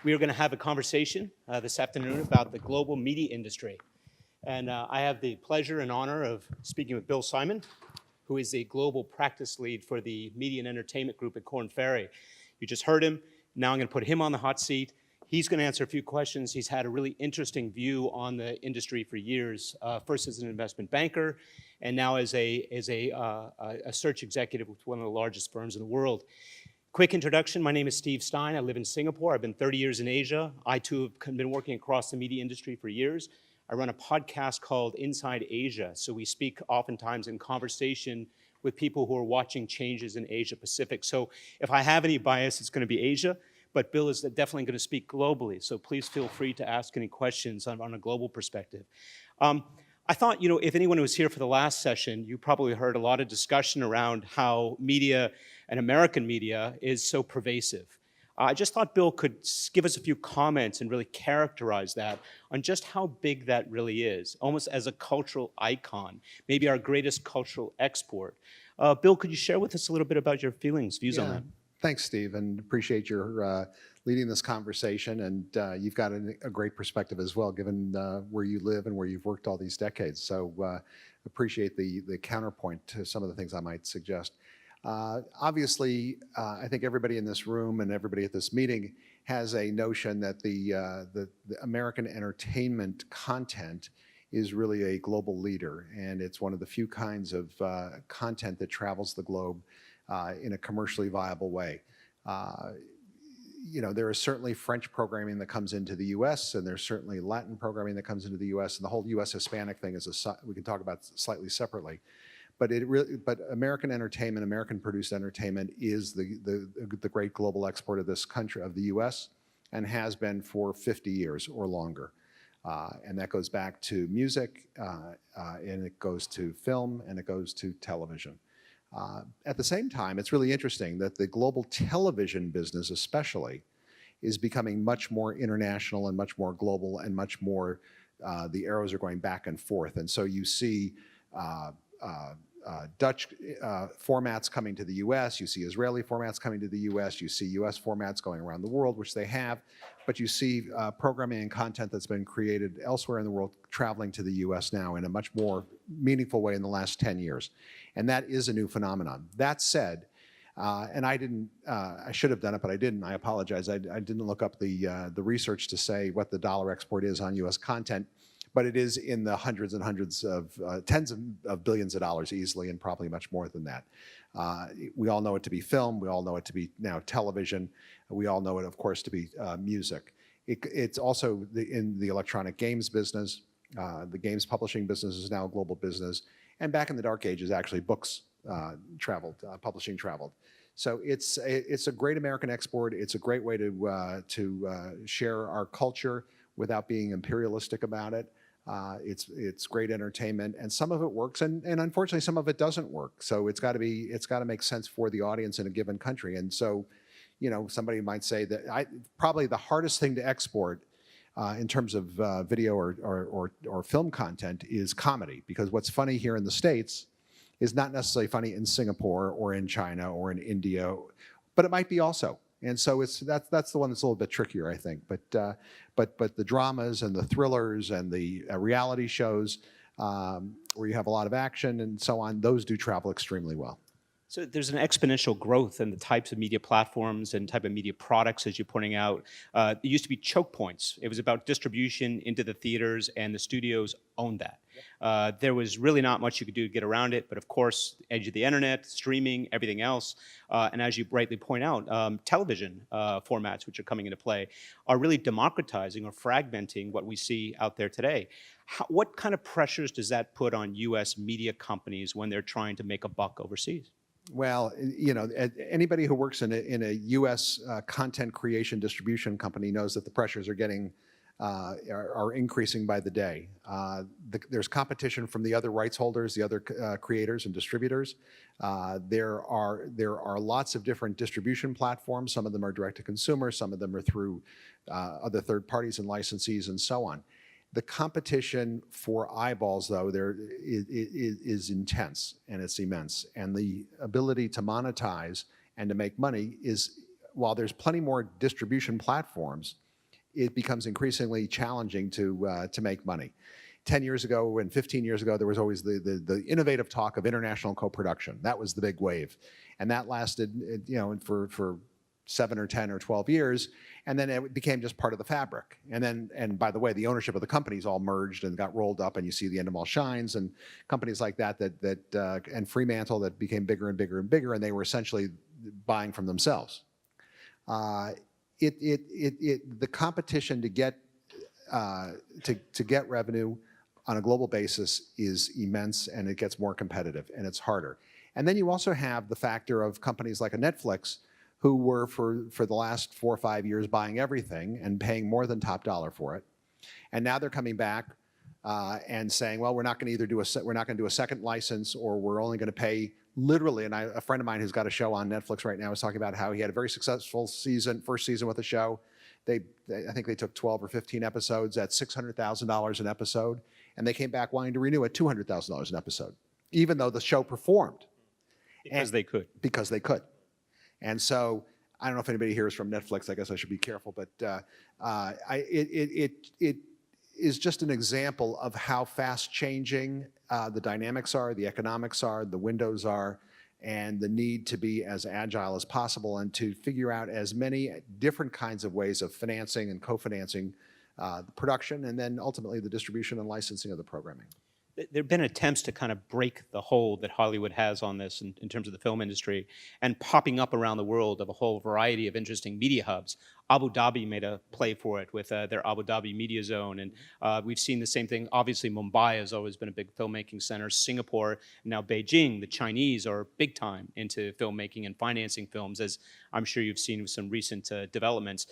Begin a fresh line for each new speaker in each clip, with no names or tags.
We are going to have a conversation this afternoon about the global media industry. And I have the pleasure and honor of speaking with Bill Simon, who is the global practice lead for the Media and Entertainment Group at Korn Ferry. You just heard him. Now I'm going to put him on the hot seat. He's going to answer a few questions. He's had a really interesting view on the industry for years, first as an investment banker, and now as a search executive with one of the largest firms in the world. Quick introduction, my name is Steve Stein. I live in Singapore. I've been 30 years in Asia. I too have been working across the media industry for years. I run a podcast called Inside Asia. So we speak oftentimes in conversation with people who are watching changes in Asia Pacific. So if I have any bias, it's going to be Asia, but Bill is definitely going to speak globally. So please feel free to ask any questions on a global perspective. I thought, if anyone was here for the last session, you probably heard a lot of discussion around how media and American media is so pervasive. I just thought Bill could give us a few comments and really characterize that on just how big that really is, almost as a cultural icon, maybe our greatest cultural export. Bill, could you share with us a little bit about your views on that?
Thanks, Steve, and appreciate your leading this conversation. And you've got a great perspective as well, given where you live and where you've worked all these decades. So appreciate the counterpoint to some of the things I might suggest. Obviously, I think everybody in this room and everybody at this meeting has a notion that the American entertainment content is really a global leader, and it's one of the few kinds of content that travels the globe in a commercially viable way. There is certainly French programming that comes into the U.S., and there's certainly Latin programming that comes into the U.S., and the whole U.S. Hispanic thing we can talk about slightly separately. But American entertainment, American-produced entertainment, is the great global export of this country, of the U.S., and has been for 50 years or longer. And that goes back to music, and it goes to film, and it goes to television. At the same time, it's really interesting that the global television business especially is becoming much more international and much more global and much more, the arrows are going back and forth. And so you see Dutch formats coming to the US, you see Israeli formats coming to the US, you see US formats going around the world, which they have, but you see programming and content that's been created elsewhere in the world traveling to the US now in a much more meaningful way in the last 10 years. And that is a new phenomenon. That said, and I should have done it, but I didn't, I apologize. I didn't look up the research to say what the dollar export is on US content. But it is in the hundreds and hundreds of, tens of billions of dollars easily, and probably much more than that. We all know it to be film. We all know it to be now television. We all know it, of course, to be music. It's also in the electronic games business. The games publishing business is now a global business. And back in the dark ages, actually, books traveled, publishing traveled. So it's a great American export. It's a great way to share our culture without being imperialistic about it. It's great entertainment, and some of it works, and unfortunately some of it doesn't work. So it's got to make sense for the audience in a given country. And so, somebody might say that probably the hardest thing to export in terms of video or film content is comedy, because what's funny here in the States is not necessarily funny in Singapore or in China or in India, but it might be also. And so that's the one that's a little bit trickier, I think. But the dramas and the thrillers and the reality shows where you have a lot of action and so on, those do travel extremely well.
So there's an exponential growth in the types of media platforms and type of media products, as you're pointing out. It used to be choke points. It was about distribution into the theaters, and the studios owned that. There was really not much you could do to get around it, but of course, edge of the internet, streaming, everything else, and as you rightly point out, television formats, which are coming into play, are really democratizing or fragmenting what we see out there today. What kind of pressures does that put on U.S. media companies when they're trying to make a buck overseas?
Well, anybody who works in a U.S. Content creation distribution company knows that the pressures are increasing by the day. There's competition from the other rights holders, the other creators and distributors. There are lots of different distribution platforms. Some of them are direct to consumer. Some of them are through other third parties and licensees and so on. The competition for eyeballs, though, is intense, and it's immense. And the ability to monetize and to make money is, while there's plenty more distribution platforms, it becomes increasingly challenging to make money. 10 years ago and 15 years ago, there was always the innovative talk of international co-production. That was the big wave. And that lasted, for 7 or 10 or 12 years, and then it became just part of the fabric. And by the way, the ownership of the companies all merged and got rolled up, and you see the Endemol Shines and companies like that and Fremantle that became bigger and bigger and bigger, and they were essentially buying from themselves. The competition to get revenue on a global basis is immense, and it gets more competitive, and it's harder. And then you also have the factor of companies like a Netflix, who were for the last 4 or 5 years buying everything and paying more than top dollar for it, and now they're coming back and saying, well, we're not going to do a second license, or we're only going to pay literally. And a friend of mine who's got a show on Netflix right now is talking about how he had a very successful first season with the show. I think they took 12 or 15 episodes at $600,000 an episode, and they came back wanting to renew at $200,000 an episode, even though the show performed.
Because they could.
Because they could. And so I don't know if anybody here is from Netflix. I guess I should be careful, but it is just an example of how fast changing the dynamics are, the economics are, the windows are, and the need to be as agile as possible and to figure out as many different kinds of ways of financing and co-financing the production, and then ultimately the distribution and licensing of the programming.
There have been attempts to kind of break the hold that Hollywood has on this in terms of the film industry, and popping up around the world of a whole variety of interesting media hubs. Abu Dhabi made a play for it with their Abu Dhabi Media Zone, and we've seen the same thing. Obviously, Mumbai has always been a big filmmaking center. Singapore, now Beijing, the Chinese are big time into filmmaking and financing films, as I'm sure you've seen with some recent developments.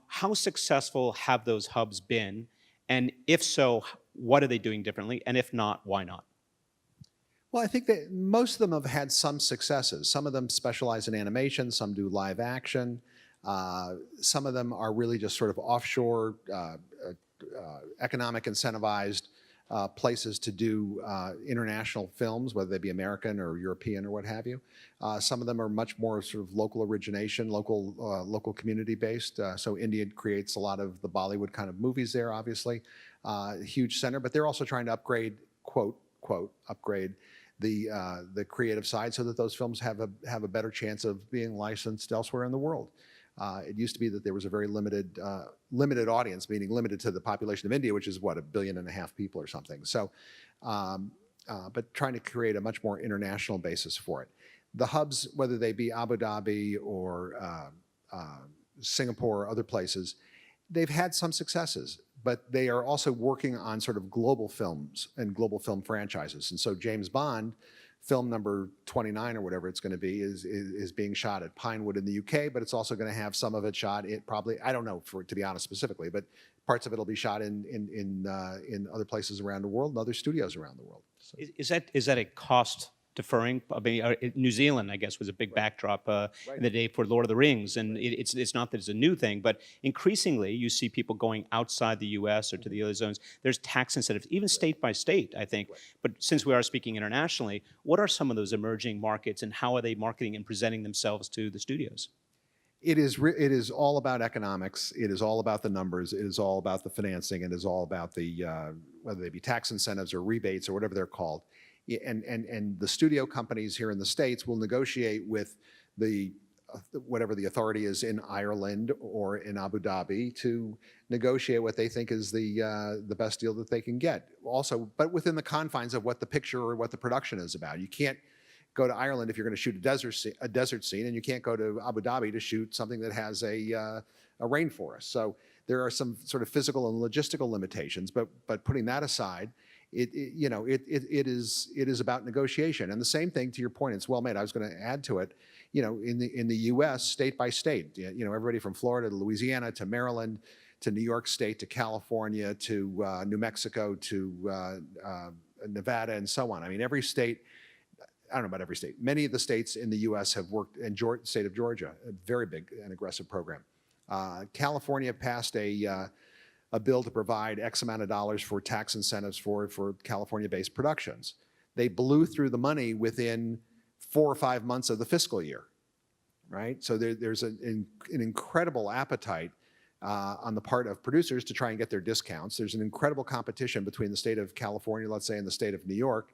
How successful have those hubs been? And if so, what are they doing differently? And if not, why not?
Well, I think that most of them have had some successes. Some of them specialize in animation, some do live action. Some of them are really just sort of offshore, economic incentivized places to do international films, whether they be American or European or what have you. Some of them are much more sort of local origination, local community based. So India creates a lot of the Bollywood kind of movies there, obviously. Huge center, but they're also trying to upgrade, quote, upgrade the creative side so that those films have a better chance of being licensed elsewhere in the world. It used to be that there was a very limited audience, meaning limited to the population of India, which is what, 1.5 billion people or something. So, but trying to create a much more international basis for it. The hubs, whether they be Abu Dhabi or Singapore or other places, they've had some successes, but they are also working on sort of global films and global film franchises. And so James Bond, film number 29 or whatever it's going to be, is being shot at Pinewood in the UK, but it's also going to have some of it shot probably, I don't know to be honest specifically, but parts of it will be shot in other places around the world and other studios around the world. So.
Is that a cost deferring? I mean, New Zealand, I guess, was a big backdrop in the day for Lord of the Rings, and it's not that it's a new thing, but increasingly you see people going outside the U.S. or to the other zones. There's tax incentives, even state by state, I think. But since we are speaking internationally, what are some of those emerging markets, and how are they marketing and presenting themselves to the studios?
It is all about economics. It is all about the numbers. It is all about the financing. It is all about the whether they be tax incentives or rebates or whatever they're called. And the studio companies here in the States will negotiate with whatever the authority is in Ireland or in Abu Dhabi to negotiate what they think is the best deal that they can get. Also, but within the confines of what the picture or what the production is about. You can't go to Ireland if you're going to shoot a desert scene, and you can't go to Abu Dhabi to shoot something that has a rainforest. So there are some sort of physical and logistical limitations. But putting that aside, it is about negotiation. And the same thing, to your point, it's well made. I was going to add to it, in the U.S., state by state, everybody from Florida to Louisiana to Maryland to New York State to California to New Mexico to Nevada and so on. I mean, every state, I don't know about every state, many of the states in the U.S. have worked, and state of Georgia, a very big and aggressive program. California passed a bill to provide X amount of dollars for tax incentives for California-based productions. They blew through the money within 4 or 5 months of the fiscal year, right? So there's an incredible appetite on the part of producers to try and get their discounts. There's an incredible competition between the state of California, let's say, and the state of New York.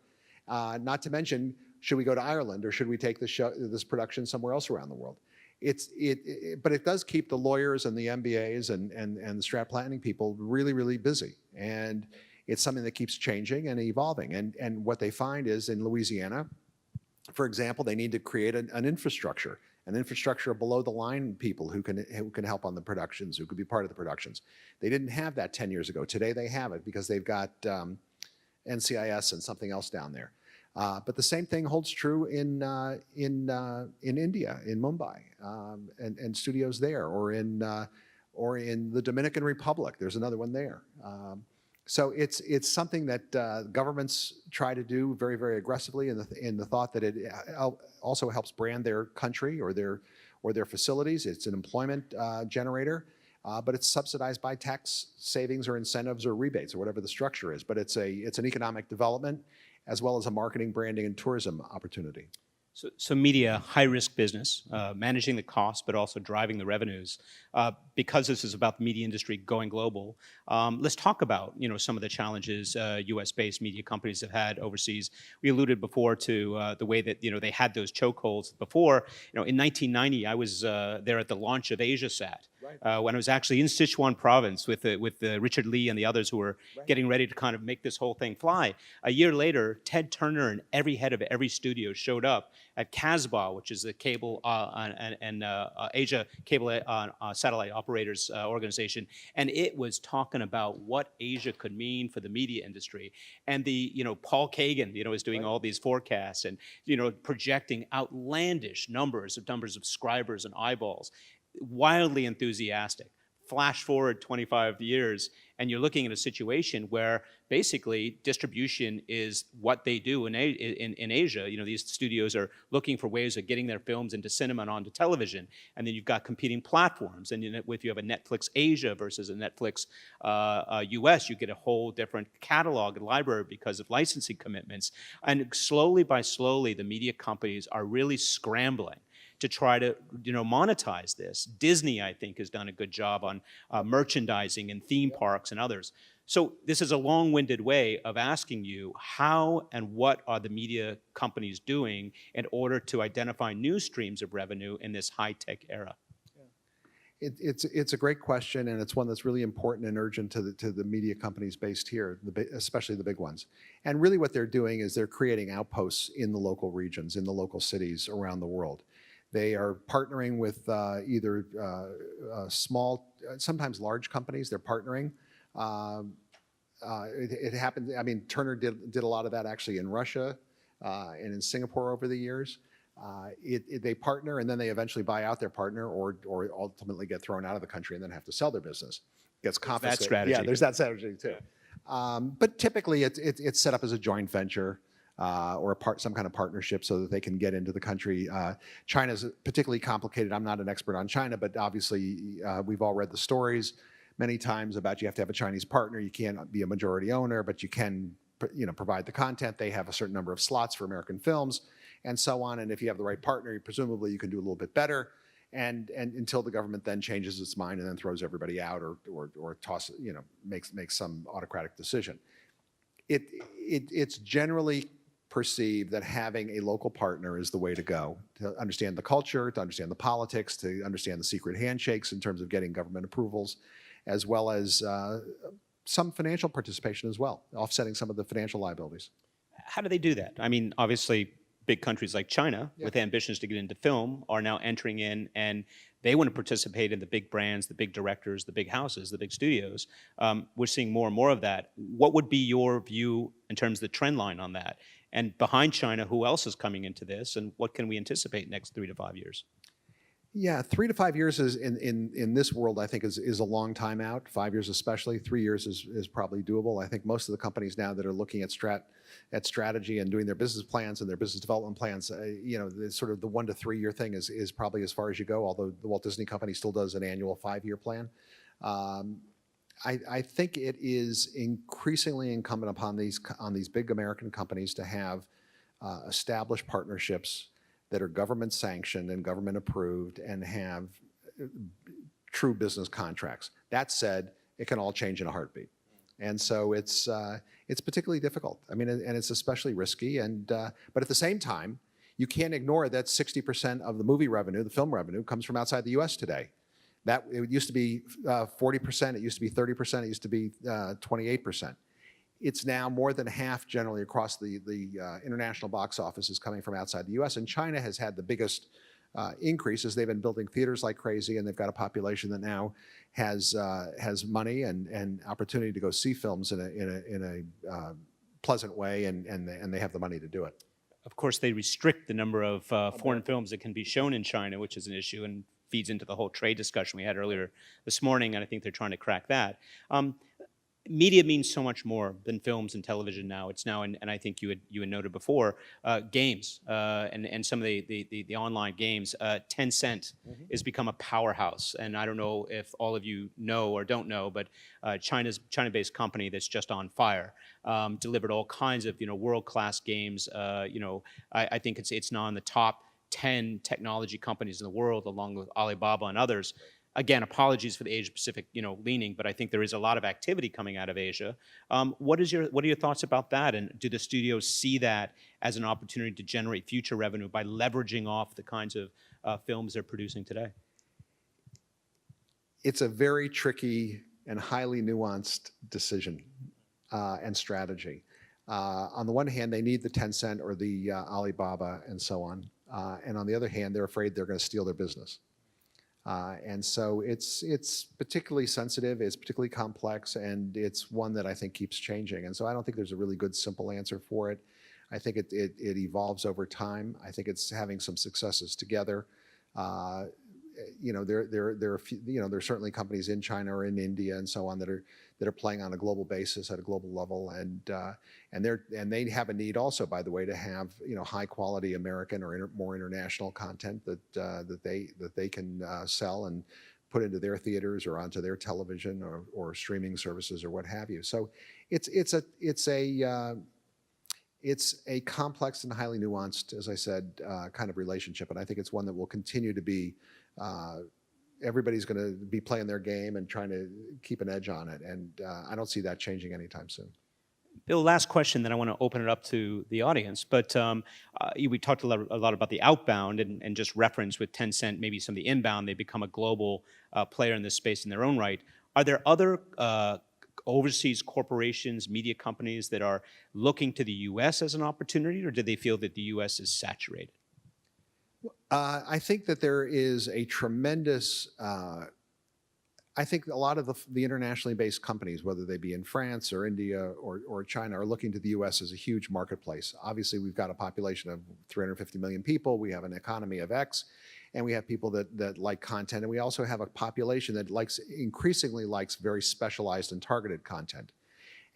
Not to mention, should we go to Ireland or should we take this production somewhere else around the world? But it does keep the lawyers and the MBAs and the strat planning people really, really busy. And it's something that keeps changing and evolving. And what they find is in Louisiana, for example, they need to create an infrastructure of below the line people who can help on the productions, who could be part of the productions. They didn't have that 10 years ago. Today they have it because they've got NCIS and something else down there. But the same thing holds true in India, in Mumbai, and studios there, or in the Dominican Republic. There's another one there. So it's something that governments try to do very, very aggressively in the thought that it also helps brand their country or their facilities. It's an employment generator, but it's subsidized by tax savings or incentives or rebates or whatever the structure is. But it's an economic development as well as a marketing, branding, and tourism opportunity.
So media, high-risk business, managing the costs, but also driving the revenues. Because this is about the media industry going global, let's talk about some of the challenges U.S.-based media companies have had overseas. We alluded before to the way that they had those chokeholds before. In 1990, I was there at the launch of AsiaSat. Right. When I was actually in Sichuan province with Richard Lee and the others who were getting ready to kind of make this whole thing fly. A year later, Ted Turner and every head of every studio showed up at Casbah, which is the cable and Asia cable satellite operators organization, and it was talking about what Asia could mean for the media industry. And Paul Kagan, is doing all these forecasts and projecting outlandish numbers of subscribers and eyeballs. Wildly enthusiastic. Flash forward 25 years, and you're looking at a situation where basically distribution is what they do in Asia. These studios are looking for ways of getting their films into cinema and onto television, and then you've got competing platforms. And if you have a Netflix Asia versus a Netflix US, you get a whole different catalog and library because of licensing commitments. And slowly by slowly, the media companies are really scrambling to try to monetize this. Disney, I think, has done a good job on merchandising and theme parks and others. So this is a long-winded way of asking you how and what are the media companies doing in order to identify new streams of revenue in this high-tech era?
It's a great question, and it's one that's really important and urgent to the media companies based here, especially the big ones. And really what they're doing is they're creating outposts in the local regions, in the local cities around the world. They are partnering with either small, sometimes large companies. They're partnering. It happens. I mean, Turner did a lot of that actually in Russia and in Singapore over the years. They partner and then they eventually buy out their partner or ultimately get thrown out of the country and then have to sell their business. Gets confiscated.
That strategy.
Yeah, there's that strategy too. Yeah. But typically it's set up as a joint venture. Or some kind of partnership so that they can get into the country. China's particularly complicated. I'm not an expert on China, but obviously we've all read the stories many times about you have to have a Chinese partner. You can't be a majority owner, but you can provide the content. They have a certain number of slots for American films and so on. And if you have the right partner, presumably you can do a little bit better. And until the government then changes its mind and then throws everybody out or makes some autocratic decision. It's generally perceive that having a local partner is the way to go, to understand the culture, to understand the politics, to understand the secret handshakes in terms of getting government approvals, as well as some financial participation as well, offsetting some of the financial liabilities.
How do they do that? I mean, obviously, big countries like China, with ambitions to get into film, are now entering in, and they want to participate in the big brands, the big directors, the big houses, the big studios. We're seeing more and more of that. What would be your view in terms of the trend line on that? And behind China, who else is coming into this, and what can we anticipate next 3 to 5 years?
Yeah, 3 to 5 years is in this world, I think, is a long time out. 5 years especially. 3 years is probably doable. I think most of the companies now that are looking at strategy and doing their business plans and their business development plans, sort of the 1 to 3 year thing is probably as far as you go. Although the Walt Disney Company still does an annual 5-year plan. I think it is increasingly incumbent upon these big American companies to have established partnerships that are government sanctioned and government approved and have true business contracts. That said, it can all change in a heartbeat. And so it's particularly difficult. I mean, and it's especially risky. But at the same time, you can't ignore that 60% of the movie revenue, the film revenue, comes from outside the U.S. today. It used to be 40%, it used to be 30%, it used to be 28%. It's now more than half generally across the international box office is coming from outside the U.S. And China has had the biggest increases. They've been building theaters like crazy, and they've got a population that now has money and opportunity to go see films in a pleasant way, and they have the money to do it.
Of course, they restrict the number of foreign films that can be shown in China, which is an issue and feeds into the whole trade discussion we had earlier this morning, and I think they're trying to crack that. Media means so much more than films and television now. It's now, and I think you had noted before, games and some of the online games. Tencent has become a powerhouse, and I don't know if all of you know or don't know, but China-based company that's just on fire. Delivered all kinds of world-class games. I think it's now in the top 10 technology companies in the world, along with Alibaba and others. Again, apologies for the Asia-Pacific, leaning, but I think there is a lot of activity coming out of Asia. What are your thoughts about that? And do the studios see that as an opportunity to generate future revenue by leveraging off the kinds of films they're producing today?
It's a very tricky and highly nuanced decision and strategy. On the one hand, they need the Tencent or the Alibaba and so on. And on the other hand, they're afraid they're going to steal their business. And so it's particularly sensitive, it's particularly complex, and it's one that I think keeps changing. And so I don't think there's a really good, simple answer for it. I think it evolves over time. I think it's having some successes together. There are certainly companies in China or in India and so on that are playing on a global basis at a global level, and they have a need also, by the way, to have high quality American or more international content that they can sell and put into their theaters or onto their television or streaming services or what have you. So it's a complex and highly nuanced, as I said, kind of relationship, and I think it's one that will continue to be. Everybody's going to be playing their game and trying to keep an edge on it, and I don't see that changing anytime soon.
Bill, last question, then I want to open it up to the audience. But we talked a lot about the outbound and just reference with Tencent, maybe some of the inbound. They become a global player in this space in their own right. Are there other overseas corporations, media companies that are looking to the U.S. as an opportunity, or do they feel that the U.S. is saturated?
I think that there is a tremendous, I think a lot of the internationally based companies, whether they be in France or India or China, are looking to the U.S. as a huge marketplace. Obviously, we've got a population of 350 million people. We have an economy of X, and we have people that like content. And we also have a population that increasingly likes very specialized and targeted content.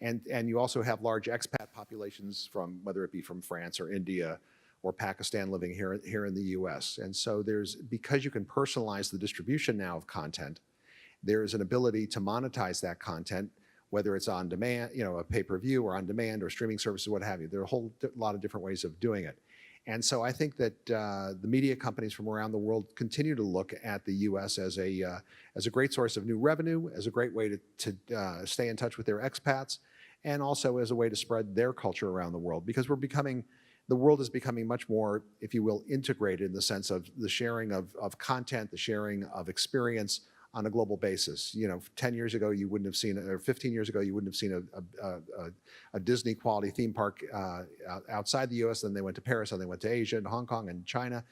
And you also have large expat populations from, whether it be from France or India or Pakistan, living here in the U.S. And so because you can personalize the distribution now of content, there's an ability to monetize that content, whether it's on demand, a pay-per-view or on demand or streaming services, what have you. There are a whole lot of different ways of doing it. And so I think that the media companies from around the world continue to look at the U.S. as a great source of new revenue, as a great way to stay in touch with their expats, and also as a way to spread their culture around the world, because the world is becoming much more, if you will, integrated in the sense of the sharing of content, the sharing of experience on a global basis. 10 years ago, you wouldn't have seen, or 15 years ago, you wouldn't have seen a Disney quality theme park outside the U.S. Then they went to Paris, then they went to Asia and Hong Kong and China,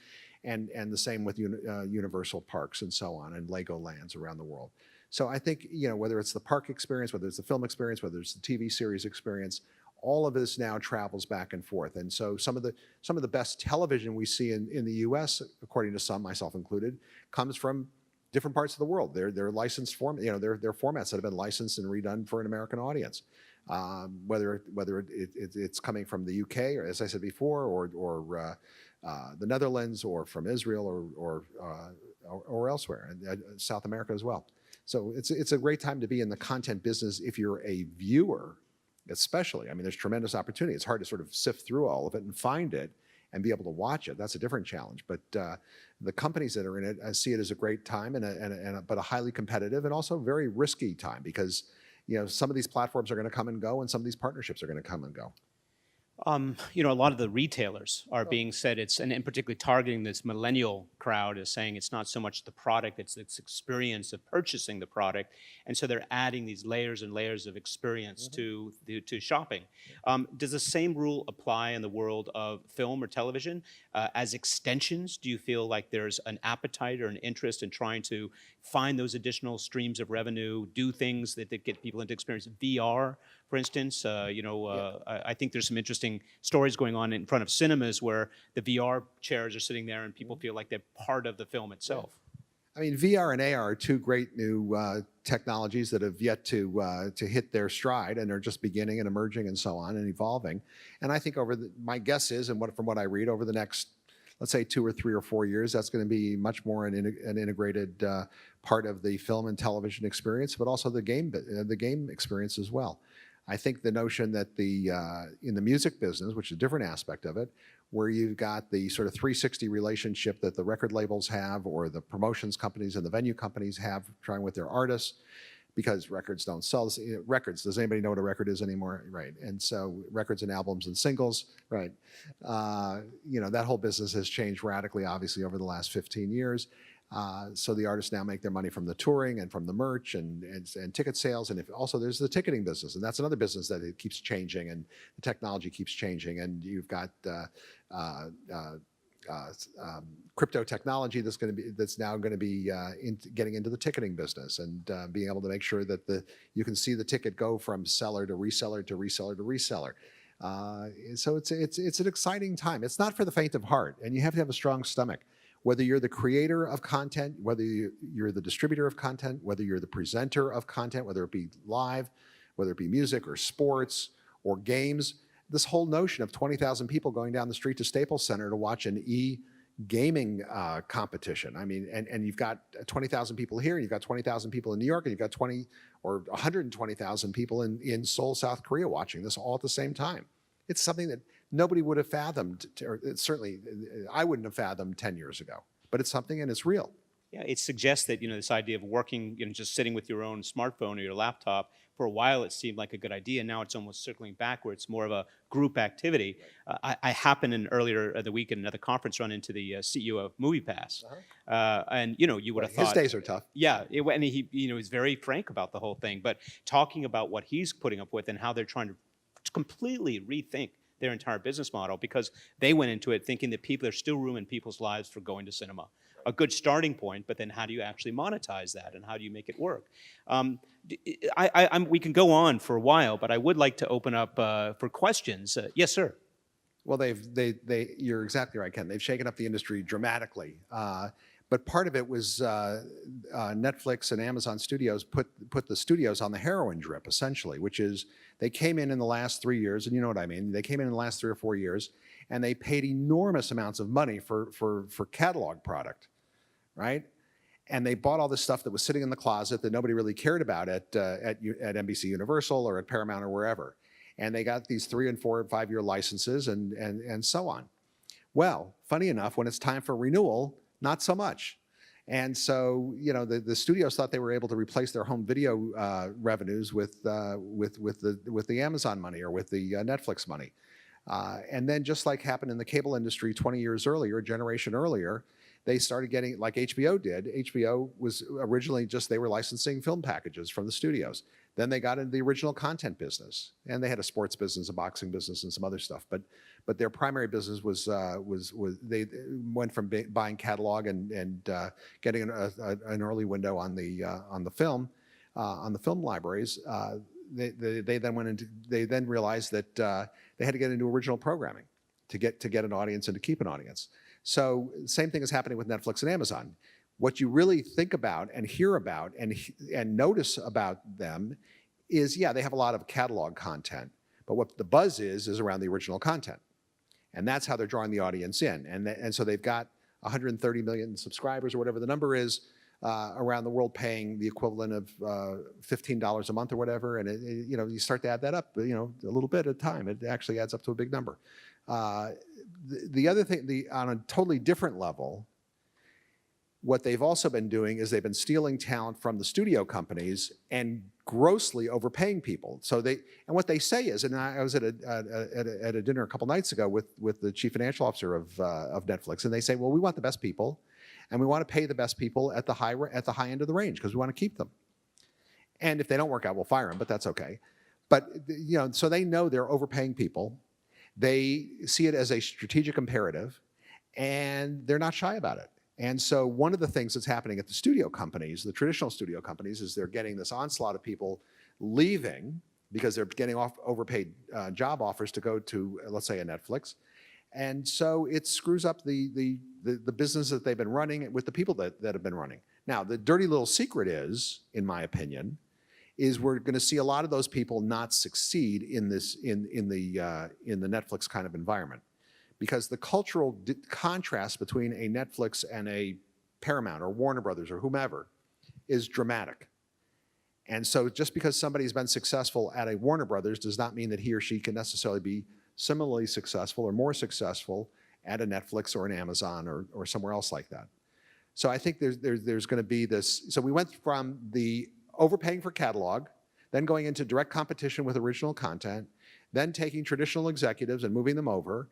and the same with Universal parks and so on, and Legolands around the world. So I think, whether it's the park experience, whether it's the film experience, whether it's the TV series experience, all of this now travels back and forth. And so some of the best television we see in the U.S., according to some, myself included, comes from different parts of the world. They're licensed they're formats that have been licensed and redone for an American audience. Whether it's coming from the UK, or as I said before, or the Netherlands, or from Israel, or elsewhere, and South America as well. So it's a great time to be in the content business if you're a viewer, especially. I mean, there's tremendous opportunity. It's hard to sort of sift through all of it and find it. and be able to watch it. That's a different challenge. But the companies that are in it see it as a great time but a highly competitive and also very risky time because some of these platforms are going to come and go and some of these partnerships are going to come and go.
A lot of the retailers are being said and particularly targeting this millennial crowd is saying it's not so much the product, it's its experience of purchasing the product. And so they're adding these layers and layers of experience to shopping. Does the same rule apply in the world of film or television? As extensions, do you feel like there's an appetite or an interest in trying to find those additional streams of revenue, do things that get people into experience? VR, for instance, I think there's some interesting stories going on in front of cinemas where the VR chairs are sitting there and people feel like they're part of the film itself.
I mean, VR and AR are two great new technologies that have yet to hit their stride and are just beginning and emerging and so on and evolving. And I think my guess is, and from what I read, over the next, let's say 2 or 3 or 4 years, that's going to be much more an integrated part of the film and television experience, but also the game experience as well. I think the notion that in the music business, which is a different aspect of it, where you've got the sort of 360 relationship that the record labels have or the promotions companies and the venue companies have trying with their artists, because records don't sell. Records, does anybody know what a record is anymore? Right. And so records and albums and singles, right. That whole business has changed radically, obviously, over the last 15 years. So the artists now make their money from the touring and from the merch and ticket sales. And also there's the ticketing business. And that's another business that it keeps changing and the technology keeps changing. And you've got crypto technology that's now going to be getting into the ticketing business and being able to make sure that you can see the ticket go from seller to reseller to reseller to reseller. So it's an exciting time. It's not for the faint of heart, and you have to have a strong stomach. Whether you're the creator of content, whether you're the distributor of content, whether you're the presenter of content, whether it be live, whether it be music or sports or games, this whole notion of 20,000 people going down the street to Staples Center to watch an gaming competition. I mean, and you've got 20,000 people here, and you've got 20,000 people in New York, and you've got 20 or 120,000 people in Seoul, South Korea watching this all at the same time. It's something that nobody would have fathomed, or certainly I wouldn't have fathomed 10 years ago, but it's something and it's real.
Yeah, it suggests that, this idea of working, just sitting with your own smartphone or your laptop, for a while it seemed like a good idea. Now it's almost circling back where it's more of a group activity. I happened earlier the week at another conference run into the CEO of MoviePass. And, you would have thought.
His days are tough.
Yeah, and he was very frank about the whole thing, but talking about what he's putting up with and how they're trying to completely rethink their entire business model, because they went into it thinking that there's still room in people's lives for going to cinema. A good starting point, but then how do you actually monetize that and how do you make it work? We can go on for a while, but I would like to open up for questions. Yes, sir.
Well, you're exactly right, Ken. They've shaken up the industry dramatically. But part of it was Netflix and Amazon Studios put the studios on the heroin drip, essentially, which is they came in the last 3 years, and you know what I mean. They came in the last 3 or 4 years, and they paid enormous amounts of money for catalog product, right? And they bought all this stuff that was sitting in the closet that nobody really cared about at NBC Universal or at Paramount or wherever. And they got these 3 and 4 and 5 year licenses and so on. Well, funny enough, when it's time for renewal, not so much. And so, the studios thought they were able to replace their home video revenues with the Amazon money or with the Netflix money. And then, just like happened in the cable industry 20 years earlier, a generation earlier, they started getting, like HBO did. HBO was originally they were licensing film packages from the studios. Then they got into the original content business, and they had a sports business, a boxing business, and some other stuff. But their primary business was they went from buying catalog and getting an early window on the film libraries. They then realized that they had to get into original programming to get an audience and to keep an audience. So same thing is happening with Netflix and Amazon. What you really think about and hear about and notice about them is, yeah, they have a lot of catalog content, but what the buzz is around the original content. And that's how they're drawing the audience in. And so they've got 130 million subscribers or whatever the number is around the world, paying the equivalent of $15 a month or whatever. And you start to add that up, a little bit at a time. It actually adds up to a big number. the other thing, on a totally different level, what they've also been doing is they've been stealing talent from the studio companies and grossly overpaying people. And what they say is, and I was at a dinner a couple nights ago with the chief financial officer of Netflix, and they say, well, we want the best people, and we want to pay the best people at the high end of the range because we want to keep them. And if they don't work out, we'll fire them, but that's okay. But so they know they're overpaying people. They see it as a strategic imperative, and they're not shy about it. And so one of the things that's happening at the studio companies, the traditional studio companies, is they're getting this onslaught of people leaving because they're getting overpaid job offers to go to, let's say, a Netflix. And so it screws up the business that they've been running with the people that have been running. Now, the dirty little secret is, in my opinion, is we're going to see a lot of those people not succeed in the Netflix kind of environment. Because the cultural contrast between a Netflix and a Paramount or Warner Brothers or whomever is dramatic. And so just because somebody's been successful at a Warner Brothers does not mean that he or she can necessarily be similarly successful or more successful at a Netflix or an Amazon or somewhere else like that. So I think there's going to be this. So we went from the overpaying for catalog, then going into direct competition with original content, then taking traditional executives and moving them over,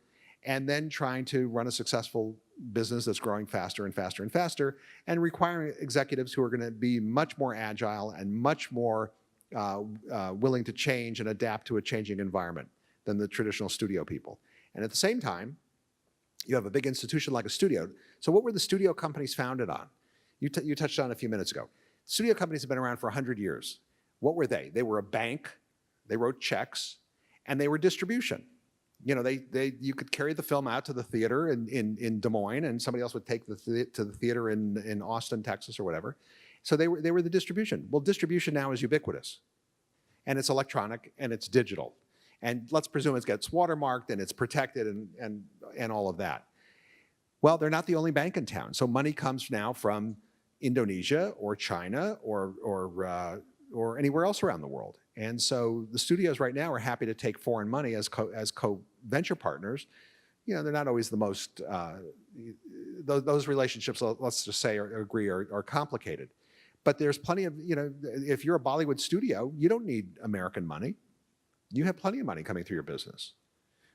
and then trying to run a successful business that's growing faster and faster and faster, and requiring executives who are going to be much more agile and much more willing to change and adapt to a changing environment than the traditional studio people. And at the same time, you have a big institution like a studio. So what were the studio companies founded on? You touched on it a few minutes ago. Studio companies have been around for 100 years. What were they? They were a bank, they wrote checks, and they were distribution. You could carry the film out to the theater in Des Moines, and somebody else would take to the theater in Austin, Texas, or whatever. So they were the distribution. Well, distribution now is ubiquitous, and it's electronic and it's digital, and let's presume it gets watermarked and it's protected and all of that. Well, they're not the only bank in town. So money comes now from Indonesia or China or anywhere else around the world. And so the studios right now are happy to take foreign money as co-venture partners. They're not always the most, those relationships, let's just say, are complicated. But there's plenty of, if you're a Bollywood studio, you don't need American money. You have plenty of money coming through your business.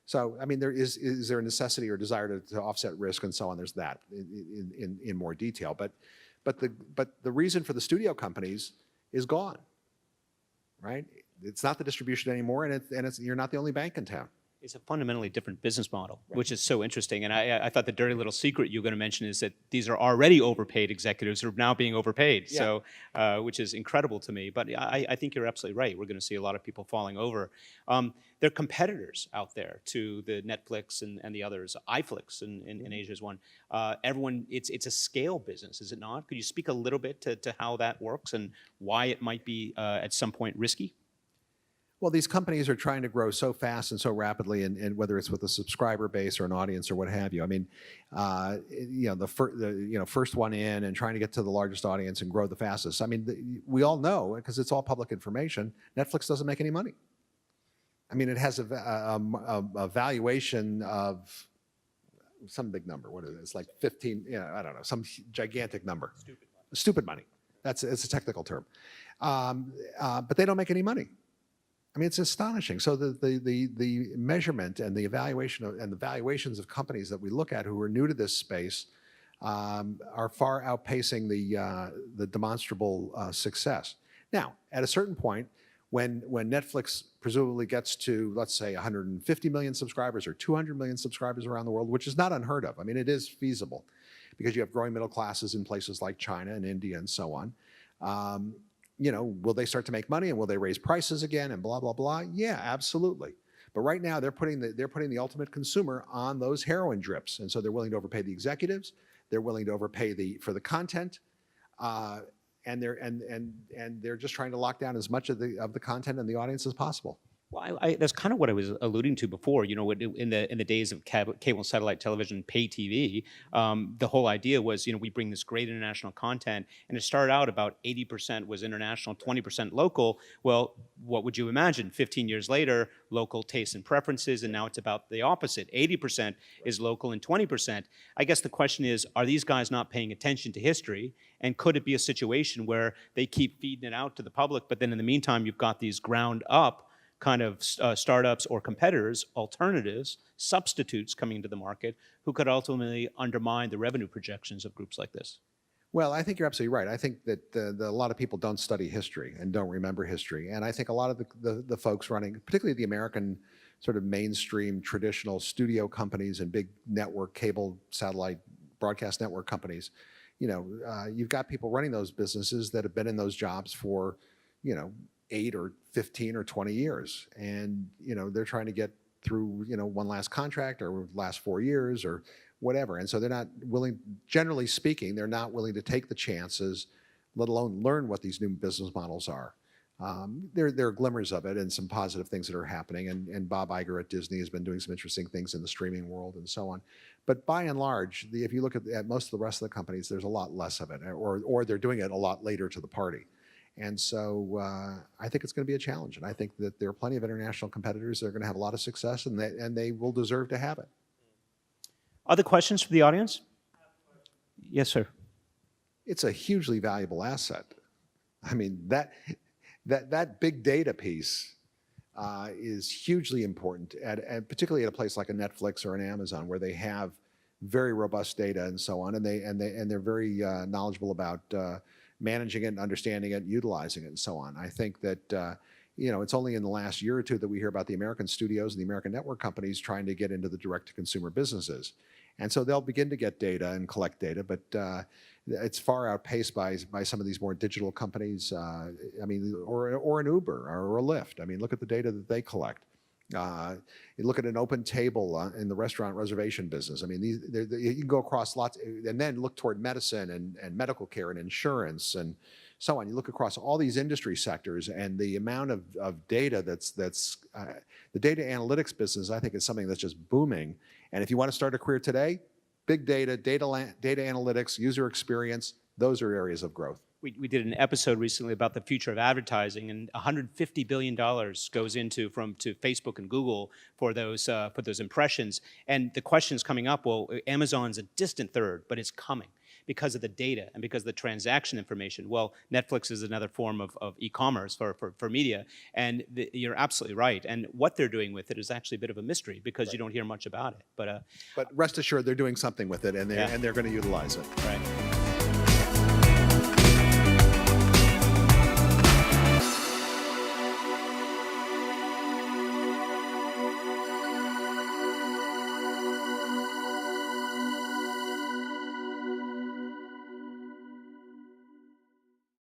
So, I mean, is there a necessity or desire to offset risk and so on? There's that in more detail. But the reason for the studio companies is gone. Right? It's not the distribution anymore, and you're not the only bank in town.
It's a fundamentally different business model, which is so interesting. And I thought the dirty little secret you were going to mention is that these are already overpaid executives who are now being overpaid. Yeah. So, which is incredible to me. But I think you're absolutely right. We're going to see a lot of people falling over. There are competitors out there to the Netflix and the others. iFlix in Asia is one. Everyone, it's a scale business, is it not? Could you speak a little bit to how that works and why it might be at some point risky?
Well, these companies are trying to grow so fast and so rapidly, and whether it's with a subscriber base or an audience or what have you. I mean, first one in and trying to get to the largest audience and grow the fastest. I mean, we all know, because it's all public information, Netflix doesn't make any money. I mean, it has a valuation of some big number. What is it? It's like 15. I don't know, some gigantic number. Stupid money. It's a technical term. But they don't make any money. I mean, it's astonishing. So the measurement and the evaluation and the valuations of companies that we look at who are new to this space are far outpacing the demonstrable success. Now, at a certain point, when Netflix presumably gets to, let's say, 150 million subscribers or 200 million subscribers around the world, which is not unheard of. I mean, it is feasible because you have growing middle classes in places like China and India and so on. Will they start to make money and will they raise prices again and blah, blah, blah? Yeah, absolutely. But right now they're putting the ultimate consumer on those heroin drips. And so they're willing to overpay the executives. They're willing to overpay for the content. And they're just trying to lock down as much of the content and the audience as possible.
Well, that's kind of what I was alluding to before. You know, in the days of cable and satellite television, pay TV, the whole idea was, you know, we bring this great international content, and it started out about 80% was international, 20% local. Well, what would you imagine? 15 years later, local tastes and preferences, and now it's about the opposite. 80% is local and 20%. I guess the question is, are these guys not paying attention to history? And could it be a situation where they keep feeding it out to the public, but then in the meantime, you've got these ground up kind of startups or competitors, alternatives, substitutes coming into the market who could ultimately undermine the revenue projections of groups like this?
Well, I think you're absolutely right. I think that a lot of people don't study history and don't remember history. And I think a lot of the folks running, particularly the American sort of mainstream traditional studio companies and big network, cable, satellite, broadcast network companies, you know, you've got people running those businesses that have been in those jobs for, you know, 8 or 15 or 20 years. And, you know, they're trying to get through, you know, one last contract or last 4 years or whatever. And so they're not willing, generally speaking, they're not willing to take the chances, let alone learn what these new business models are. There are glimmers of it and some positive things that are happening. And Bob Iger at Disney has been doing some interesting things in the streaming world and so on. But by and large, if you look at most of the rest of the companies, there's a lot less of it, or they're doing it a lot later to the party. And so I think it's going to be a challenge. And I think that there are plenty of international competitors that are going to have a lot of success, and they will deserve to have it.
Other questions from the audience? Yes, sir.
It's a hugely valuable asset. I mean, that big data piece is hugely important, and particularly at a place like a Netflix or an Amazon, where they have very robust data and so on, and they're very knowledgeable about managing it and understanding it and utilizing it and so on. I think that you know, it's only in the last year or two that we hear about the American studios and the American network companies trying to get into the direct-to-consumer businesses. And so they'll begin to get data and collect data, but it's far outpaced by some of these more digital companies. I mean, or an Uber or a Lyft. I mean, look at the data that they collect. You look at an open table in the restaurant reservation business. I mean, you can go across lots, and then look toward medicine and medical care and insurance and so on. You look across all these industry sectors, and the amount of data that's the data analytics business, I think, is something that's just booming. And if you want to start a career today, big data analytics, user experience, those are areas of growth.
We did an episode recently about the future of advertising, and $150 billion goes into to Facebook and Google for those impressions. And the question's coming up, well, Amazon's a distant third, but it's coming because of the data and because of the transaction information. Well, Netflix is another form of e-commerce for media, and you're absolutely right. And what they're doing with it is actually a bit of a mystery because
Right.
you don't hear much about it. But
rest assured, they're doing something with it, and they're going to utilize it.
Right.